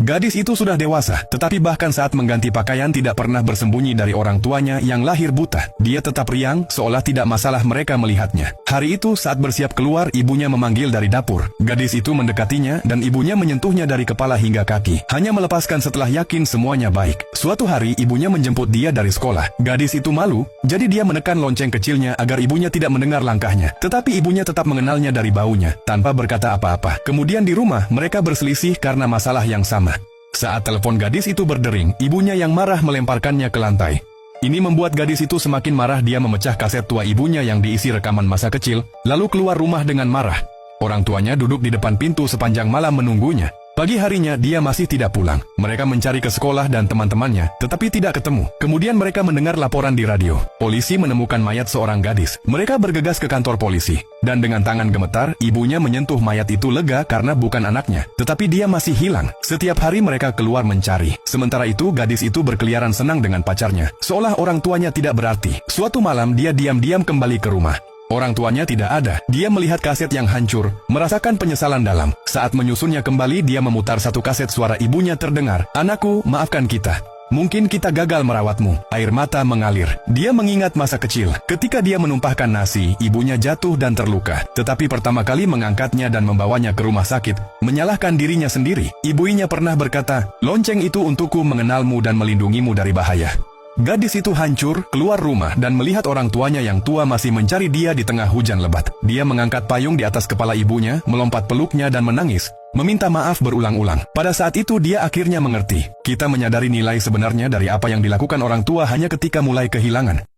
Gadis itu sudah dewasa, tetapi bahkan saat mengganti pakaian tidak pernah bersembunyi dari orang tuanya yang lahir buta. Dia tetap riang, seolah tidak masalah mereka melihatnya. Hari itu saat bersiap keluar, ibunya memanggil dari dapur. Gadis itu mendekatinya dan ibunya menyentuhnya dari kepala hingga kaki. Hanya melepaskan setelah yakin semuanya baik. Suatu hari ibunya menjemput dia dari sekolah. Gadis itu malu, jadi dia menekan lonceng kecilnya agar ibunya tidak mendengar langkahnya. Tetapi ibunya tetap mengenalnya dari baunya, tanpa berkata apa-apa. Kemudian di rumah, mereka berselisih karena masalah yang sama. Saat telepon gadis itu berdering, ibunya yang marah melemparkannya ke lantai. Ini membuat gadis itu semakin marah. Dia memecah kaset tua ibunya yang diisi rekaman masa kecil, lalu keluar rumah dengan marah. Orang tuanya duduk di depan pintu sepanjang malam menunggunya. Pagi harinya dia masih tidak pulang. Mereka mencari ke sekolah dan teman-temannya, tetapi tidak ketemu. Kemudian mereka mendengar laporan di radio. Polisi menemukan mayat seorang gadis. Mereka bergegas ke kantor polisi. Dan dengan tangan gemetar, ibunya menyentuh mayat itu lega karena bukan anaknya. Tetapi dia masih hilang. Setiap hari mereka keluar mencari. Sementara itu, gadis itu berkeliaran senang dengan pacarnya. Seolah orang tuanya tidak berarti. Suatu malam dia diam-diam kembali ke rumah. Orang tuanya tidak ada. Dia melihat kaset yang hancur, merasakan penyesalan dalam. Saat menyusunnya kembali, dia memutar satu kaset. Suara ibunya terdengar. "Anakku, maafkan kita. Mungkin kita gagal merawatmu." Air mata mengalir. Dia mengingat masa kecil. Ketika dia menumpahkan nasi, ibunya jatuh dan terluka. Tetapi pertama kali mengangkatnya dan membawanya ke rumah sakit, menyalahkan dirinya sendiri. Ibunya pernah berkata, "Lonceng itu untukku mengenalmu dan melindungimu dari bahaya." Gadis itu hancur, keluar rumah dan melihat orang tuanya yang tua masih mencari dia di tengah hujan lebat. Dia mengangkat payung di atas kepala ibunya, melompat peluknya dan menangis, meminta maaf berulang-ulang. Pada saat itu dia akhirnya mengerti. Kita menyadari nilai sebenarnya dari apa yang dilakukan orang tua hanya ketika mulai kehilangan.